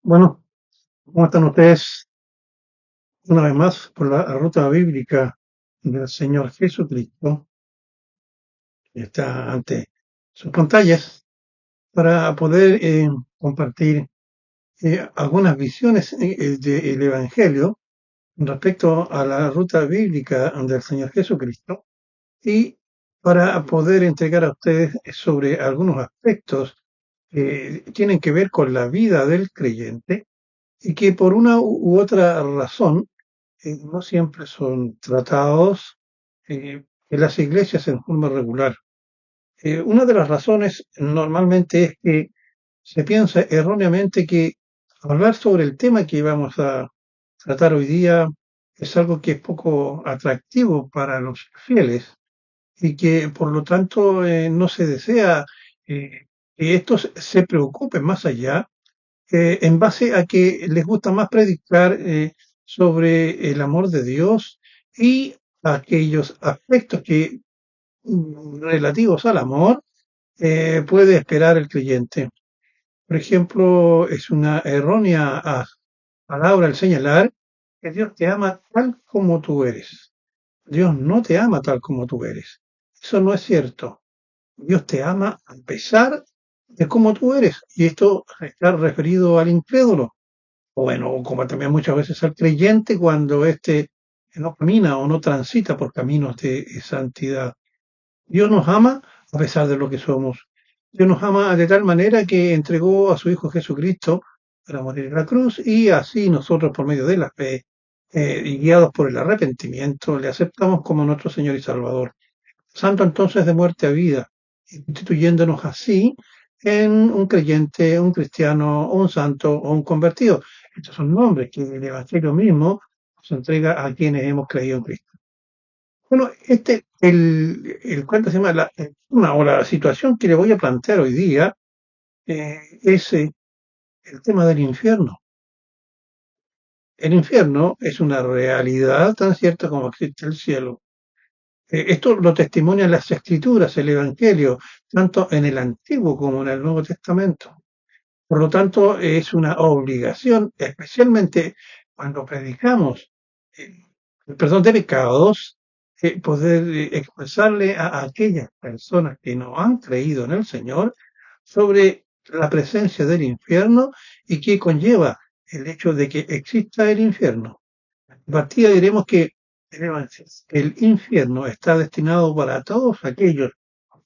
Bueno, ¿cómo están ustedes? Una vez más por la ruta bíblica del Señor Jesucristo, que está ante sus pantallas, para poder compartir algunas visiones del Evangelio respecto a la ruta bíblica del Señor Jesucristo y para poder entregar a ustedes sobre algunos aspectos que tienen que ver con la vida del creyente y que por una u otra razón no siempre son tratados en las iglesias en forma regular. Una de las razones normalmente es que se piensa erróneamente que hablar sobre el tema que vamos a tratar hoy día es algo que es poco atractivo para los fieles y que por lo tanto no se desea que estos se preocupen más allá en base a que les gusta más predicar sobre el amor de Dios y aquellos aspectos que relativos al amor puede esperar el creyente. Por ejemplo, es una errónea palabra el señalar que Dios te ama tal como tú eres. Dios no te ama tal como tú eres. Eso no es cierto. Dios te ama a pesar de cómo tú eres. Y esto está referido al incrédulo. O bueno, como también muchas veces al creyente cuando éste no camina o no transita por caminos de santidad. Dios nos ama a pesar de lo que somos. Dios nos ama de tal manera que entregó a su Hijo Jesucristo para morir en la cruz y así nosotros por medio de la fe y guiados por el arrepentimiento le aceptamos como nuestro Señor y Salvador. Santo entonces de muerte a vida, instituyéndonos así en un creyente, un cristiano, o un santo o un convertido. Estos son nombres que el Evangelio mismo nos entrega a quienes hemos creído en Cristo. Bueno, el cuento se llama una o la situación que le voy a plantear hoy día es el tema del infierno. El infierno es una realidad tan cierta como existe el cielo. Esto lo testimonian las escrituras, el Evangelio, tanto en el Antiguo como en el Nuevo Testamento. Por lo tanto, es una obligación, especialmente cuando predicamos el perdón de pecados, poder expresarle a aquellas personas que no han creído en el Señor sobre la presencia del infierno y qué conlleva el hecho de que exista el infierno. De partida diremos que el infierno está destinado para todos aquellos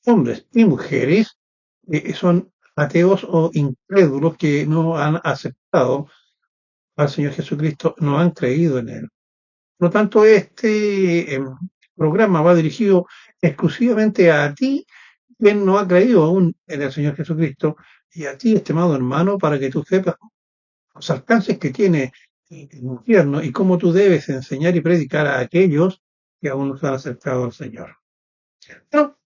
hombres y mujeres que son ateos o incrédulos que no han aceptado al Señor Jesucristo, no han creído en Él. Por lo tanto, este programa va dirigido exclusivamente a ti, quien no ha creído aún en el Señor Jesucristo, y a ti, estimado hermano, para que tú sepas los alcances que tiene el infierno y cómo tú debes enseñar y predicar a aquellos que aún no han aceptado al Señor. Pero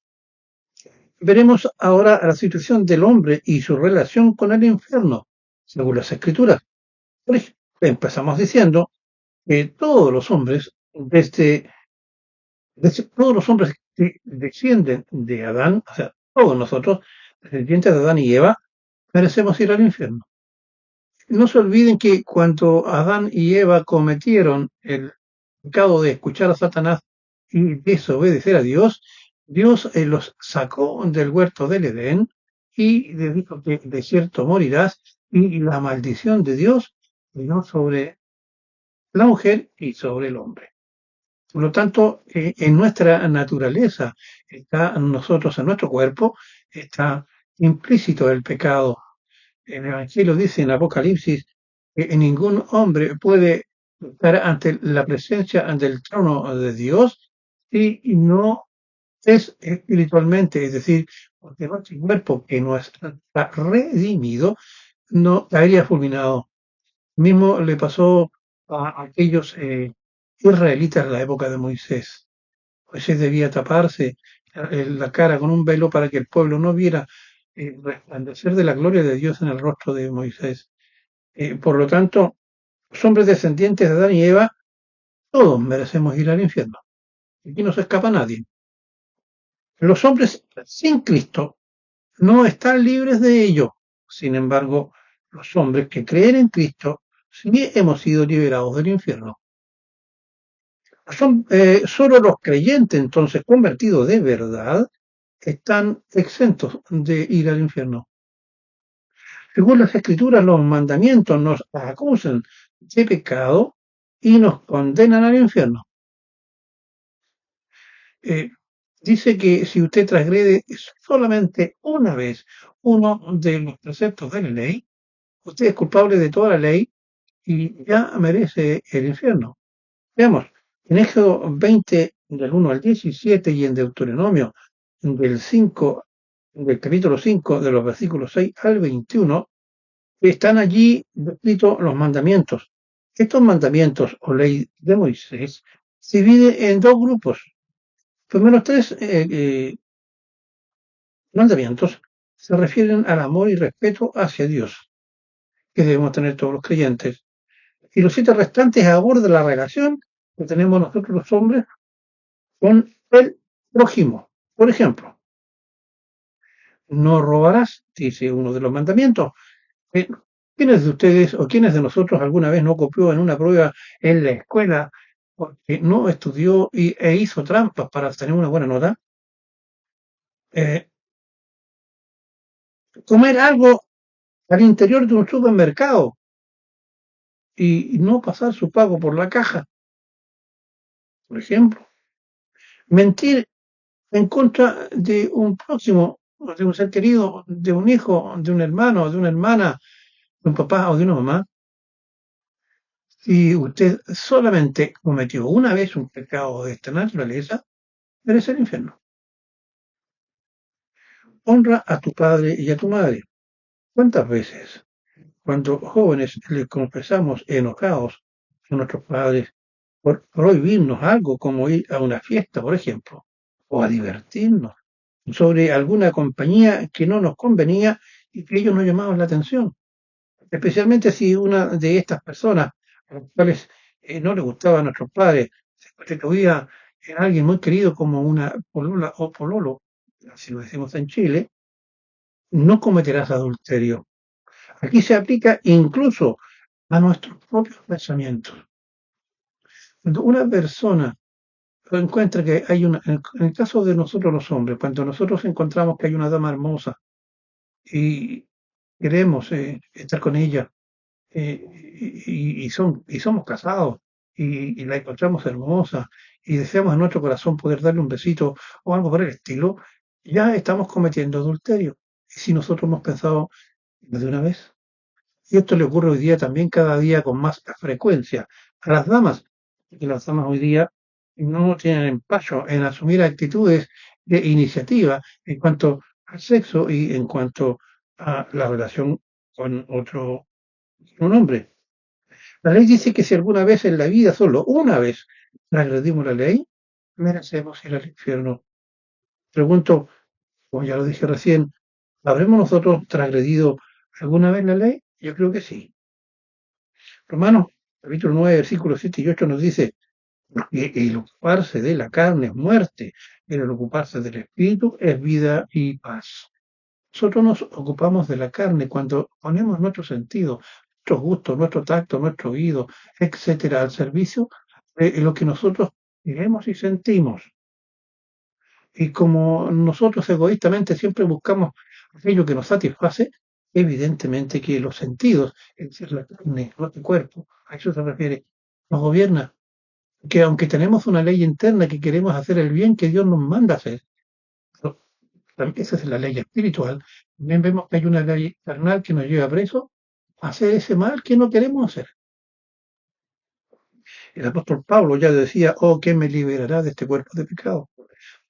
veremos ahora la situación del hombre y su relación con el infierno, según las Escrituras. Por ejemplo, empezamos diciendo que todos los hombres, todos los hombres que descienden de Adán, o sea, todos nosotros, descendientes de Adán y Eva, merecemos ir al infierno. No se olviden que cuando Adán y Eva cometieron el pecado de escuchar a Satanás y desobedecer a Dios, Dios los sacó del huerto del Edén y les dijo que de cierto morirás y la maldición de Dios vino sobre la mujer y sobre el hombre. Por lo tanto, en nuestra naturaleza, está en nosotros, en nuestro cuerpo, está implícito el pecado. El Evangelio dice en Apocalipsis que ningún hombre puede estar ante la presencia del trono de Dios si no es espiritualmente, es decir, porque nuestro cuerpo que no está redimido no caería fulminado. Mismo le pasó a aquellos israelitas en la época de Moisés. Moisés debía taparse la cara con un velo para que el pueblo no viera resplandecer de la gloria de Dios en el rostro de Moisés. Por lo tanto, los hombres descendientes de Adán y Eva Todos merecemos ir al infierno. Aquí no se escapa nadie. Los hombres sin Cristo no están libres de ello. Sin embargo, los hombres que creen en Cristo sí hemos sido liberados del infierno. Solo los creyentes, entonces convertidos de verdad, están exentos de ir al infierno. Según las Escrituras, los mandamientos nos acusan de pecado y nos condenan al infierno. Eh, Dice que si usted transgrede solamente una vez uno de los preceptos de la ley, usted es culpable de toda la ley y ya merece el infierno. Veamos, en Éxodo 20, del 1 al 17 y en Deuteronomio del capítulo 5, de los versículos 6 al 21, están allí descritos los mandamientos. Estos mandamientos o ley de Moisés se divide en dos grupos. Los primeros tres mandamientos se refieren al amor y respeto hacia Dios, que debemos tener todos los creyentes. Y los 7 restantes abordan la relación que tenemos nosotros los hombres con el prójimo. Por ejemplo, no robarás, dice uno de los mandamientos. Eh, ¿Quiénes de ustedes o quiénes de nosotros alguna vez no copió en una prueba en la escuela porque no estudió e hizo trampas para tener una buena nota? Eh, Comer algo al interior de un supermercado y no pasar su pago por la caja, por ejemplo. Mentir en contra de un próximo, de un ser querido, de un hijo, de un hermano, de una hermana, de un papá o de una mamá. Si usted solamente cometió una vez un pecado de esta naturaleza, merece el infierno. Honra a tu padre y a tu madre. ¿Cuántas veces, cuando jóvenes, les confesamos enojados a nuestros padres por prohibirnos algo como ir a una fiesta, por ejemplo, o a divertirnos, sobre alguna compañía que no nos convenía y que ellos nos llamaban la atención? Especialmente si una de estas personas, a las cuales no le gustaba a nuestros padres, se constituía en alguien muy querido como una polola o pololo, así lo decimos en Chile, no cometerás adulterio. Aquí se aplica incluso a nuestros propios pensamientos. Cuando una persona encuentra que hay una, en el caso de nosotros los hombres, cuando nosotros encontramos que hay una dama hermosa y queremos estar con ella, y somos casados y la encontramos hermosa y deseamos en nuestro corazón poder darle un besito o algo por el estilo, ya estamos cometiendo adulterio. Y si nosotros hemos pensado más de una vez, y esto le ocurre hoy día también cada día con más frecuencia a las damas, que las damas hoy día no tienen empacho en asumir actitudes de iniciativa en cuanto al sexo y en cuanto a la relación con otro, un hombre. La ley dice que si alguna vez en la vida, solo una vez, transgredimos la ley, merecemos ir al infierno. Pregunto, como ya lo dije recién, ¿habremos nosotros transgredido alguna vez la ley? Yo creo que sí. Romanos, capítulo 9, versículos 7 y 8 nos dice que el ocuparse de la carne es muerte, pero el ocuparse del espíritu es vida y paz. Nosotros nos ocupamos de la carne cuando ponemos nuestro sentido, nuestros gustos, nuestro tacto, nuestro oído, etcétera, al servicio de lo que nosotros queremos y sentimos. Y como nosotros egoístamente siempre buscamos aquello que nos satisface, evidentemente que los sentidos, es decir, la carne, nuestro cuerpo, a eso se refiere, nos gobierna. Que aunque tenemos una ley interna que queremos hacer el bien que Dios nos manda hacer, pero esa es la ley espiritual, también vemos que hay una ley carnal que nos lleva preso a hacer ese mal que no queremos hacer. El apóstol Pablo ya decía, oh, ¿quién me liberará de este cuerpo de pecado?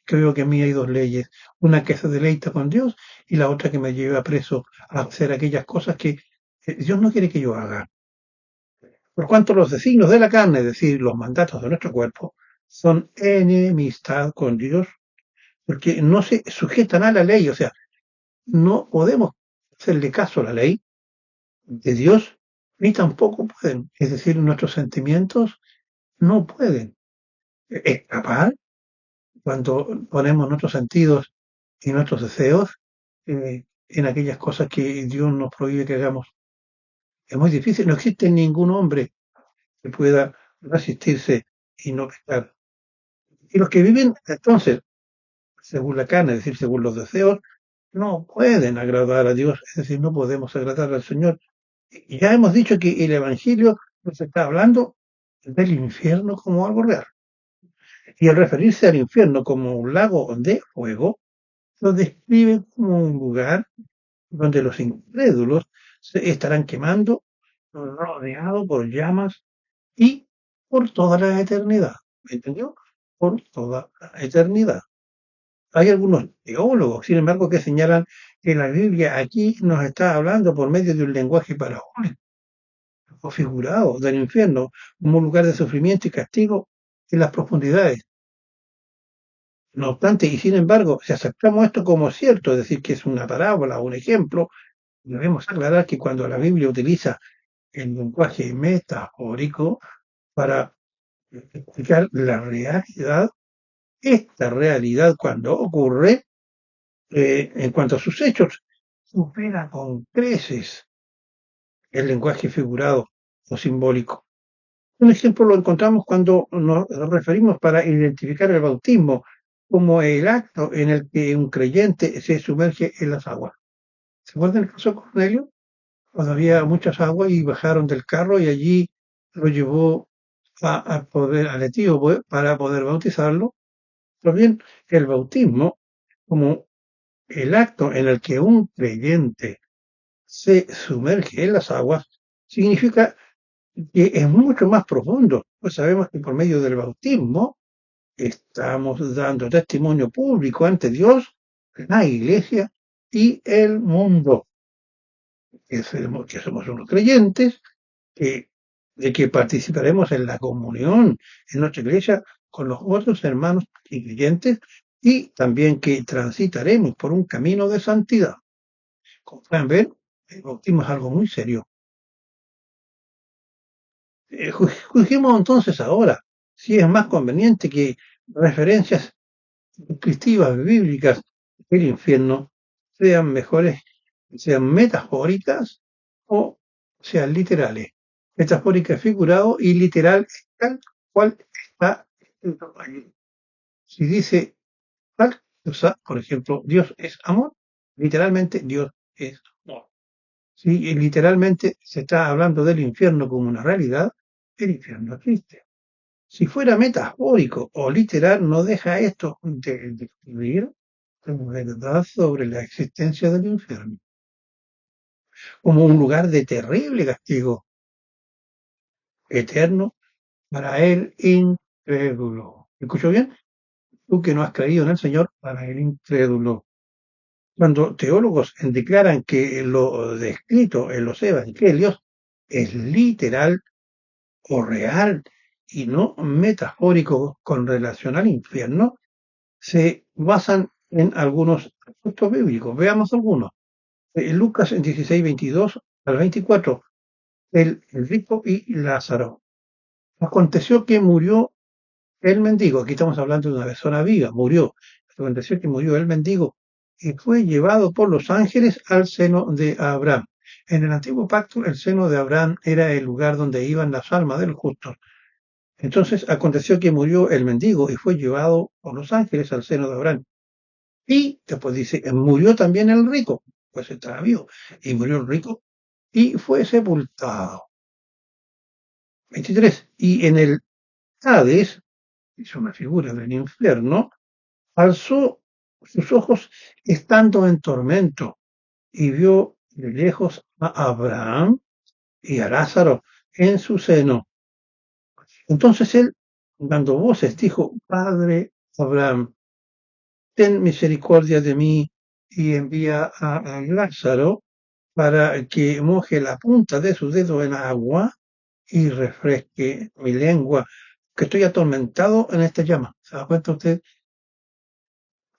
Creo que en mí hay dos leyes, una que se deleita con Dios y la otra que me lleva preso a hacer aquellas cosas que Dios no quiere que yo haga. Por cuanto los designios de la carne, es decir, los mandatos de nuestro cuerpo, son enemistad con Dios, porque no se sujetan a la ley, o sea, no podemos hacerle caso a la ley de Dios, ni tampoco pueden, es decir, nuestros sentimientos no pueden escapar cuando ponemos nuestros sentidos y nuestros deseos en aquellas cosas que Dios nos prohíbe que hagamos. Es muy difícil, no existe ningún hombre que pueda resistirse y no pecar. Y los que viven entonces según la carne, es decir, según los deseos, no pueden agradar a Dios, es decir, no podemos agradar al Señor. Y ya hemos dicho que el Evangelio nos está hablando del infierno como algo real. Y al referirse al infierno como un lago de fuego, lo describe como un lugar donde los incrédulos se estarán quemando, rodeados por llamas y por toda la eternidad. ¿Me entendió? Por toda la eternidad. Hay algunos teólogos, sin embargo, que señalan que la Biblia aquí nos está hablando por medio de un lenguaje parabólico o figurado del infierno como un lugar de sufrimiento y castigo en las profundidades. No obstante, y sin embargo, si aceptamos esto como cierto, es decir, que es una parábola o un ejemplo, debemos aclarar que cuando la Biblia utiliza el lenguaje metafórico para explicar la realidad, esta realidad cuando ocurre, en cuanto a sus hechos, supera con creces el lenguaje figurado o simbólico. Un ejemplo lo encontramos cuando nos referimos para identificar el bautismo como el acto en el que un creyente se sumerge en las aguas. ¿Se acuerdan el caso de Cornelio? Cuando había muchas aguas y bajaron del carro y allí lo llevó al etíope para poder bautizarlo. Pues bien, el bautismo, como el acto en el que un creyente se sumerge en las aguas, significa que es mucho más profundo, pues sabemos que por medio del bautismo estamos dando testimonio público ante Dios, la Iglesia y el mundo, que somos unos creyentes, que, de que participaremos en la comunión en nuestra Iglesia con los otros hermanos y creyentes y también que transitaremos por un camino de santidad. Como pueden ver, el bautismo es algo muy serio. Juzguemos entonces ahora si es más conveniente que referencias descriptivas bíblicas del infierno sean mejores, sean metafóricas o sean literales. Metafórica figurado y literal tal cual está escrito allí. Si dice tal cosa, por ejemplo, Dios es amor, literalmente Dios es amor. Si literalmente se está hablando del infierno como una realidad, el infierno existe. Si fuera metafórico o literal, no deja esto de describir como verdad sobre la existencia del infierno, como un lugar de terrible castigo eterno para el incrédulo. ¿Escucho bien? Tú que no has creído en el Señor, para el incrédulo. Cuando teólogos declaran que lo descrito en los evangelios es literal o real y no metafórico con relación al infierno, se basan en algunos textos bíblicos. Veamos algunos. Lucas 16, 22 al 24, el rico y Lázaro. Aconteció que murió el mendigo, aquí estamos hablando de una persona viva, murió. Aconteció que murió el mendigo y fue llevado por los ángeles al seno de Abraham. En el antiguo pacto, el seno de Abraham era el lugar donde iban las almas de los justos. Entonces aconteció que murió el mendigo y fue llevado por los ángeles al seno de Abraham. Y después dice, murió también el rico, pues estaba vivo, y murió el rico y fue sepultado. 23. Y en el Hades, es una figura del infierno, alzó sus ojos estando en tormento y vio de lejos a Abraham y a Lázaro en su seno. Entonces él, dando voces, dijo, Padre Abraham, ten misericordia de mí y envía a Lázaro para que moje la punta de su dedo en agua y refresque mi lengua, que estoy atormentado en esta llama. ¿Se da cuenta usted?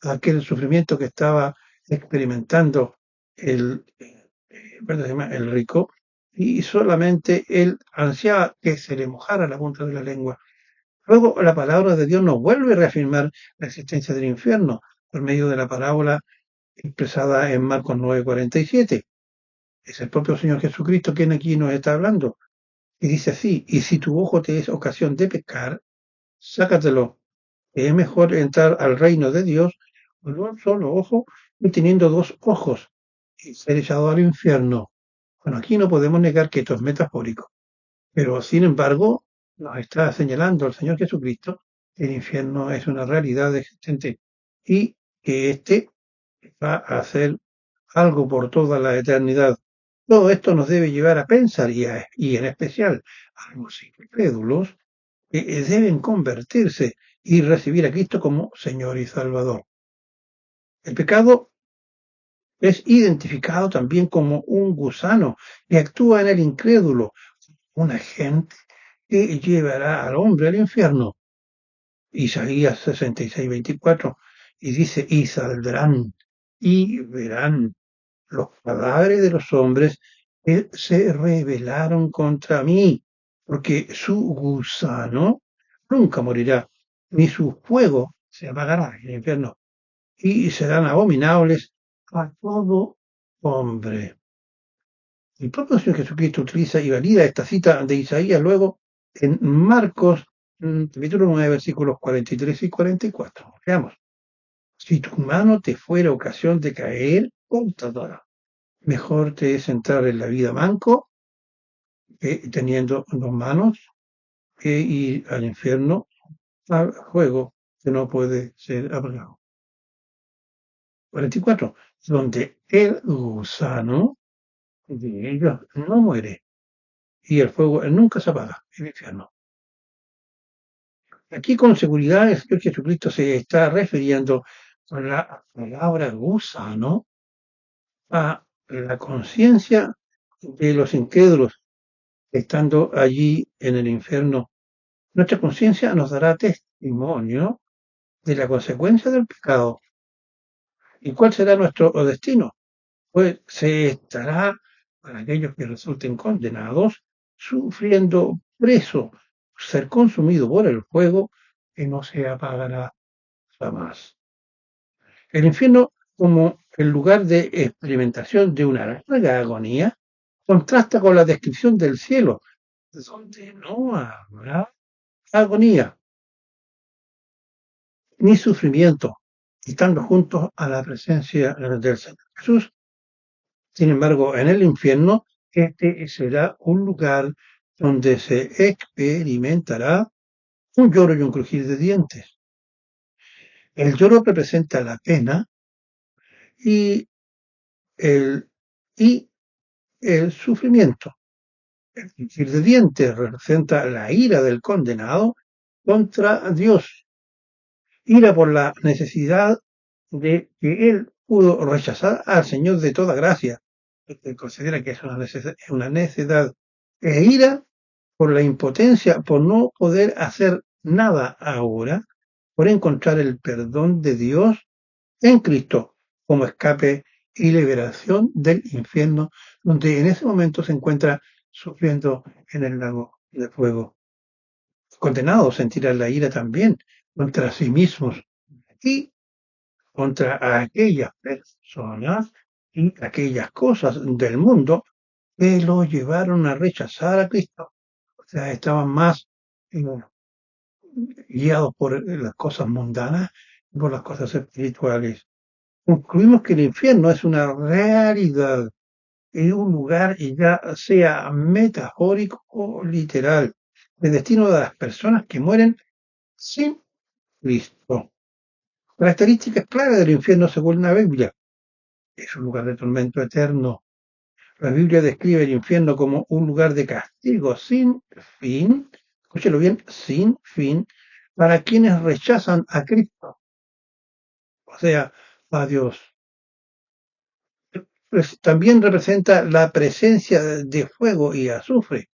Aquel sufrimiento que estaba experimentando el, el rico, y solamente él ansiaba que se le mojara la punta de la lengua. Luego, la palabra de Dios nos vuelve a reafirmar la existencia del infierno por medio de la parábola expresada en Marcos 9:47. Es el propio Señor Jesucristo quien aquí nos está hablando. Y dice así: y si tu ojo te es ocasión de pecar, sácatelo, que es mejor entrar al reino de Dios con un solo ojo que teniendo dos ojos y ser echado al infierno. Bueno, aquí no podemos negar que esto es metafórico, pero sin embargo nos está señalando el Señor Jesucristo que el infierno es una realidad existente y que éste va a hacer algo por toda la eternidad. Todo esto nos debe llevar a pensar y en especial a los incrédulos que deben convertirse y recibir a Cristo como Señor y Salvador. El pecado es identificado también como un gusano que actúa en el incrédulo, un agente que llevará al hombre al infierno. Isaías 66:24 y dice: y saldrán y verán los cadáveres de los hombres que se rebelaron contra mí, porque su gusano nunca morirá, ni su fuego se apagará en el infierno, y serán abominables a todo hombre. El propio Señor Jesucristo utiliza y valida esta cita de Isaías luego en Marcos capítulo 9, versículos 43 y 44. Veamos. Si tu mano te fuera ocasión de caer, córtatala. Mejor te es entrar en la vida manco, teniendo dos manos, que ir al infierno, al fuego que no puede ser apagado. 44. Donde el gusano de ellos no muere y el fuego nunca se apaga, el infierno. Aquí con seguridad el Señor Jesucristo se está refiriendo con la palabra gusano a la conciencia de los incrédulos estando allí en el infierno. Nuestra conciencia nos dará testimonio de la consecuencia del pecado. ¿Y cuál será nuestro destino? Pues se estará, para aquellos que resulten condenados, sufriendo preso, ser consumido por el fuego que no se apagará jamás. El infierno, como el lugar de experimentación de una larga agonía, contrasta con la descripción del cielo, donde no habrá agonía ni sufrimiento, estando juntos a la presencia del Señor Jesús. Sin embargo, en el infierno, este será un lugar donde se experimentará un lloro y un crujir de dientes. El lloro representa la pena y el, y el sufrimiento. El crujir de dientes representa la ira del condenado contra Dios, ira por la necesidad de que él pudo rechazar al Señor de toda gracia, que considera que es una necedad, e ira por la impotencia, por no poder hacer nada ahora, por encontrar el perdón de Dios en Cristo como escape y liberación del infierno, donde en ese momento se encuentra sufriendo en el lago de fuego. Condenados sentirán la ira también contra sí mismos y contra aquellas personas y aquellas cosas del mundo que lo llevaron a rechazar a Cristo. O sea, estaban más eh, guiados por las cosas mundanas y por las cosas espirituales. Concluimos que el infierno es una realidad y un lugar, y ya sea metafórico o literal, el destino de las personas que mueren sin Cristo. Características claras del infierno según la Biblia. Es un lugar de tormento eterno. La Biblia describe el infierno como un lugar de castigo sin fin, escúchelo bien, sin fin, para quienes rechazan a Cristo, o sea, a Dios. Pues también representa la presencia de fuego y azufre.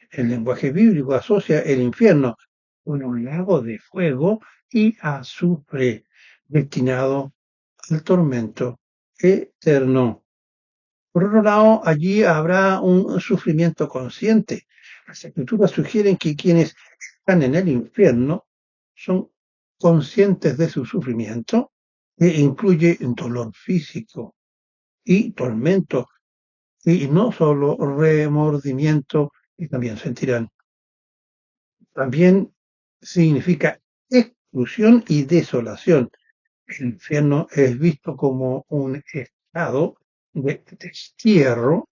El lenguaje bíblico asocia el infierno con un lago de fuego y azufre destinado al tormento eterno. Por otro lado, allí habrá un sufrimiento consciente. Las escrituras sugieren que quienes están en el infierno son conscientes de su sufrimiento, que incluye dolor físico y tormento, y no solo remordimiento, y también sentirán. También significa exclusión y desolación. El infierno es visto como un estado de destierro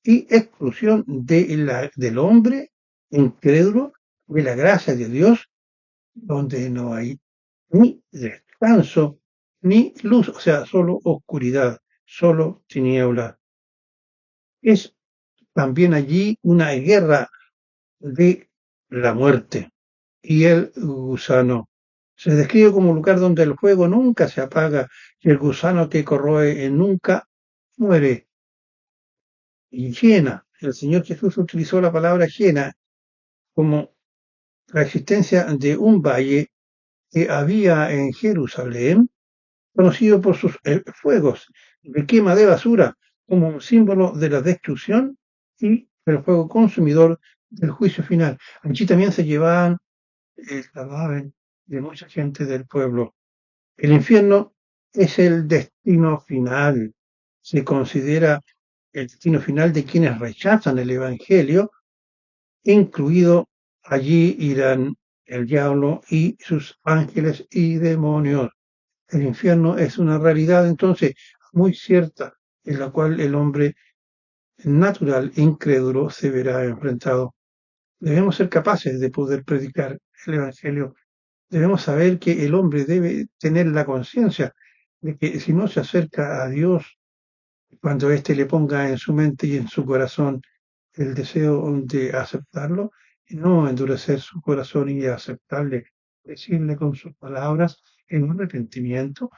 y exclusión del hombre incrédulo de la gracia de Dios, donde no hay ni descanso ni luz, o sea, solo oscuridad, solo tiniebla. Es también allí una guerra de la muerte y el gusano. Se describe como un lugar donde el fuego nunca se apaga y el gusano que corroe nunca muere. Y llena, el Señor Jesús utilizó la palabra llena como la existencia de un valle que había en Jerusalén, conocido por sus fuegos de quema de basura, como un símbolo de la destrucción y el fuego consumidor del juicio final. Allí también se llevaban el cadáver de mucha gente del pueblo. El infierno es el destino final. Se considera el destino final de quienes rechazan el Evangelio, incluido allí irán el diablo y sus ángeles y demonios. El infierno es una realidad entonces muy cierta en la cual el hombre natural incrédulo se verá enfrentado. Debemos ser capaces de poder predicar el Evangelio. Debemos saber que el hombre debe tener la conciencia de que si no se acerca a Dios, cuando éste le ponga en su mente y en su corazón el deseo de aceptarlo, y no endurecer su corazón y aceptarle, decirle con sus palabras en un arrepentimiento,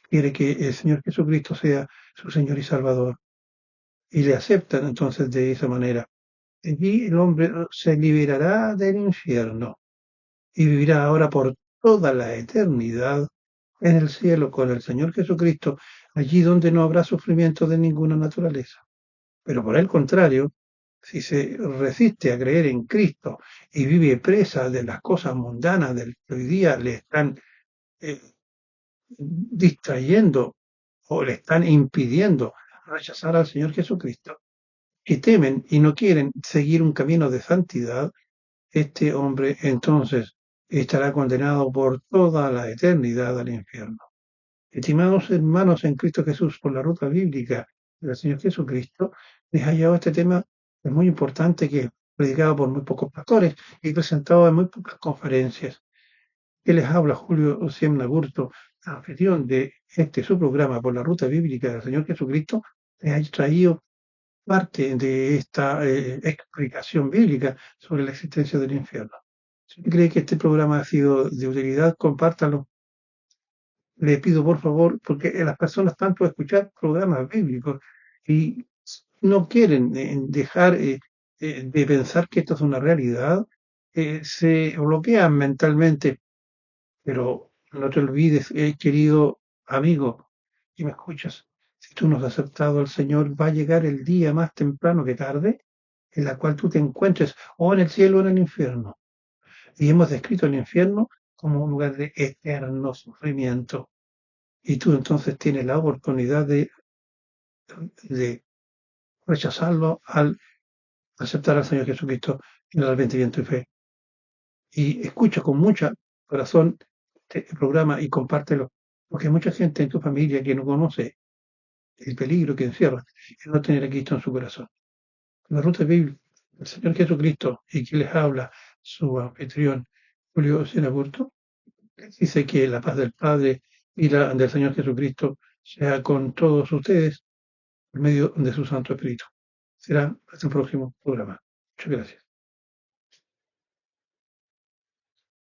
quiere que el Señor Jesucristo sea su Señor y Salvador. Y le aceptan entonces de esa manera. Allí el hombre se liberará del infierno y vivirá ahora por toda la eternidad en el cielo con el Señor Jesucristo, allí donde no habrá sufrimiento de ninguna naturaleza. Pero por el contrario, si se resiste a creer en Cristo y vive presa de las cosas mundanas del que hoy día le están eh, distrayendo o le están impidiendo rechazar al Señor Jesucristo, que temen y no quieren seguir un camino de santidad, este hombre entonces estará condenado por toda la eternidad al infierno. Estimados hermanos en Cristo Jesús, por la ruta bíblica del Señor Jesucristo, les ha llevado este tema, es muy importante, que es predicado por muy pocos pastores y presentado en muy pocas conferencias. Que les habla Julio Siemna Burto, anfitrión de este su programa por la ruta bíblica del Señor Jesucristo, les ha traído parte de esta explicación bíblica sobre la existencia del infierno. Si usted cree que este programa ha sido de utilidad, compártalo. Le pido por favor, porque las personas tanto escuchar programas bíblicos y no quieren dejar de pensar que esto es una realidad, se bloquean mentalmente. Pero no te olvides, querido amigo, que me escuchas, si tú no has aceptado al Señor, va a llegar el día más temprano que tarde en la cual tú te encuentres o en el cielo o en el infierno. Y hemos descrito el infierno como un lugar de eterno sufrimiento. Y tú entonces tienes la oportunidad de rechazarlo al aceptar al Señor Jesucristo en el arrepentimiento y fe. Y escucha con mucho corazón este programa y compártelo, porque hay mucha gente en tu familia que no conoce el peligro que encierra el no tener a Cristo en su corazón. La ruta bíblica del Señor Jesucristo y que les habla su anfitrión Julio Sinaburto, dice que la paz del Padre y la del Señor Jesucristo sea con todos ustedes por medio de su Santo Espíritu. Será hasta el próximo programa. Muchas gracias.